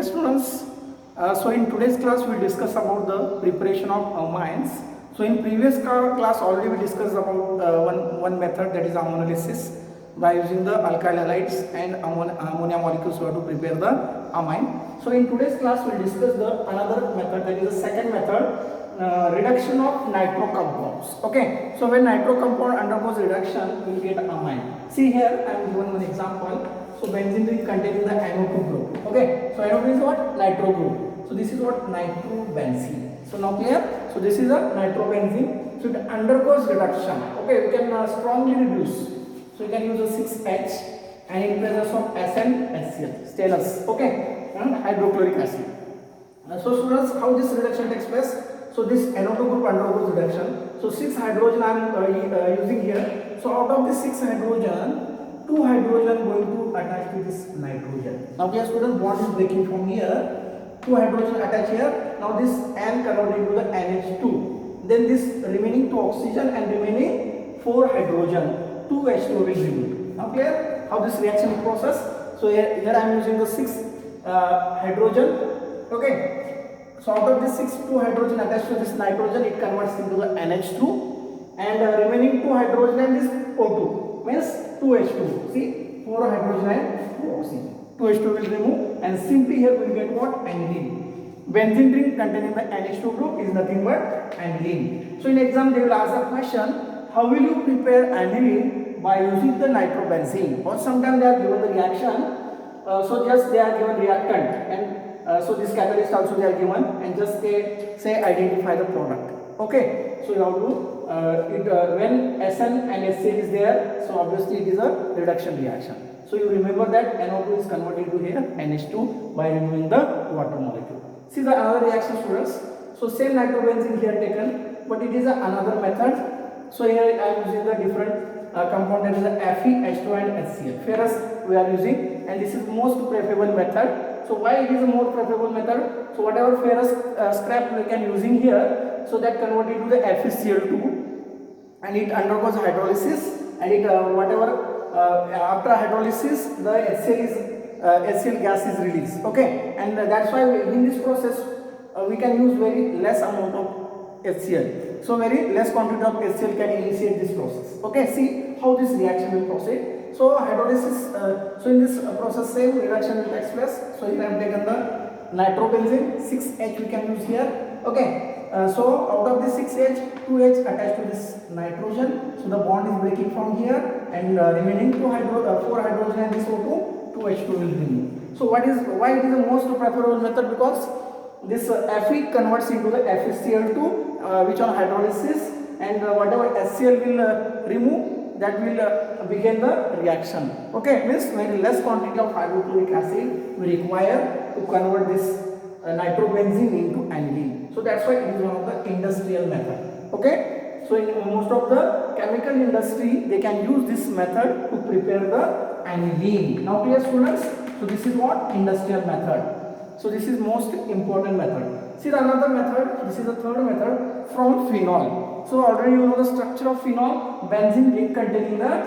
Okay, students. So in today's class, we discuss about the preparation of amines. So in previous class, already we discussed about one method, that is ammonolysis, by using the alkyl halides and ammonia molecules to prepare the amine. So in today's class, we will discuss the another method, that is the second method, reduction of nitro compounds. Okay, so when nitro compound undergoes reduction, we will get amine. See here, I am given one example. So benzene ring containing the NO2 group. Okay, so NO2 is what? Nitro group. So this is what? Nitrobenzene. So now clear? So this is a nitrobenzene. So it undergoes reduction. Okay, we can strongly reduce. So you can use a 6H and in presence of SnHCl, stannous. Okay, and hydrochloric acid. So students, how this reduction takes place? So this NO2 group undergoes reduction. So 6 hydrogen I am using here. So out of this 6 hydrogen, 2 hydrogen going to attach to this nitrogen. Now here student, bond is breaking from here. 2 hydrogen attach here. Now this N converted into the NH2. Then this remaining 2 oxygen and remaining 4 hydrogen, 2 H2 will remove. Now clear how this reaction is processed? So here I am using the 6 hydrogen. Okay. So out of this 2 hydrogen attached to this nitrogen, it converts into the NH2 and remaining 2 hydrogen and this O2 means 2H2. See, 4 hydrogen and 2 oxygen. 2H2 will remove and simply here we will get what? Aniline. Benzene ring containing the NH2 group is nothing but aniline. So in exam they will ask the question, how will you prepare aniline by using the nitrobenzene? Or sometimes they are given the reaction, so just they are given reactant and so this catalyst also they are given and just they say identify the product. Okay, so you have to when Sn and HCl is there, so obviously it is a reduction reaction. So you remember that NO2 is converted to here NH2 by removing the water molecule. See the another reaction students. So same nitrobenzene here taken, but it is another method. So here I am using the different compound, that is the Fe, H2 and HCl. Ferrous we are using, and this is most preferable method. So why it is a more preferable method? So whatever ferrous scrap we can using here, so that converted to the FeCl2 and it undergoes hydrolysis and it after hydrolysis the HCl gas is released. Okay, and that's why in this process we can use very less amount of HCl. So very less quantity of HCl can initiate this process. Okay, see how this reaction will proceed. So hydrolysis, so in this process same reaction will take place. So here I have taken the nitrobenzene, 6H we can use here. Okay, so out of this 6H, 2H attached to this nitrogen. So the bond is breaking from here and remaining 4 hydrogen and this O2, 2H2 will remove. So why it is the most preferable method? Because this Fe converts into the FeCl2 which on hydrolysis and whatever HCl will remove, that will begin the reaction. Okay, means very less quantity of hydrochloric acid we require to convert this nitrobenzene into aniline. So that's why it is one of the industrial method. Okay, so in most of the chemical industry they can use this method to prepare the aniline. Now clear students? So this is what? Industrial method. So this is most important method. See the another method, this is the third method, from phenol. So already you know the structure of phenol, benzene ring containing the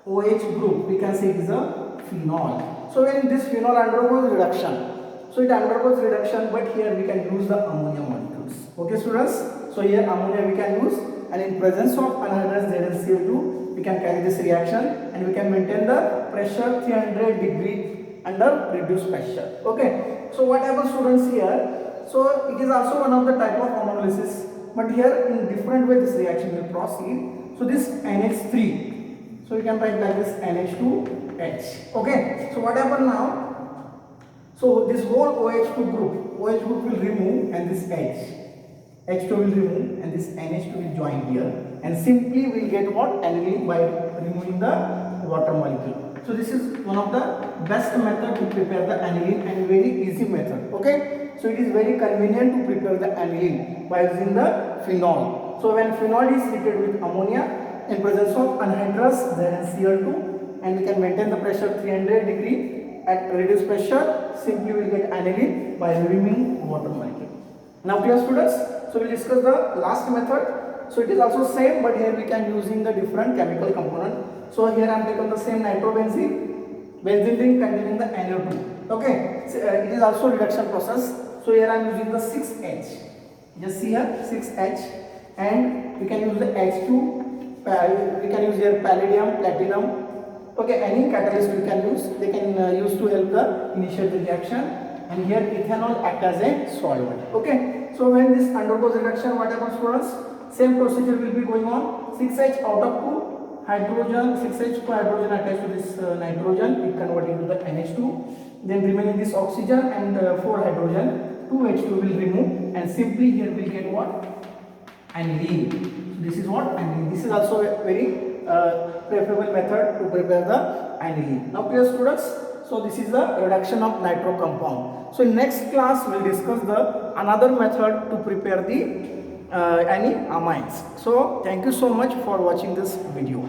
OH group. We can say it is a phenol. So when this phenol undergoes reduction, so it undergoes reduction, but here we can use the ammonia molecules. Okay students? So here ammonia we can use, and in presence of anhydrous ZnCl2 we can carry this reaction and we can maintain the pressure 300 degree under reduced pressure. Okay, so what happens students here? So it is also one of the type of ammonolysis, but here in different way this reaction will proceed. So this NH3, so you can write like this NH2H. Okay, so what happens now? So this whole OH group will remove and this H2 will remove and this NH2 will join here, and simply we will get what? Aniline by removing the water molecule. So this is one of the best method to prepare the aniline and very easy method. Okay, so it is very convenient to prepare the aniline by using the phenol. So when phenol is heated with ammonia in presence of anhydrous ZnCl2 and we can maintain the pressure 300 degree at reduced pressure, simply we will get aniline by removing water molecule. Now dear students, so we will discuss the last method. So it is also same, but here we can using the different chemical component. So here I am taking the same nitrobenzene, benzene ring containing the NO2. Okay, it is also reduction process. So here I am using the 6H. Just see here 6H, and we can use the H2. We can use here palladium, platinum. Okay, any catalyst we can use. They can use to help the initiate the reaction. And here ethanol act as a solvent. Okay, so when this undergoes reduction, what happens for us? Same procedure will be going on. 6H out of 2 hydrogen, 6H2 hydrogen attached to this nitrogen, it converts into the NH2. Then remaining this oxygen and 4 hydrogen, 2H2 will remove, and simply here we will get what? Aniline. So this is what aniline. This is also a very preferable method to prepare the aniline. Now, dear students, so this is the reduction of nitro compound. So in next class we will discuss the another method to prepare the any amines. So thank you so much for watching this video.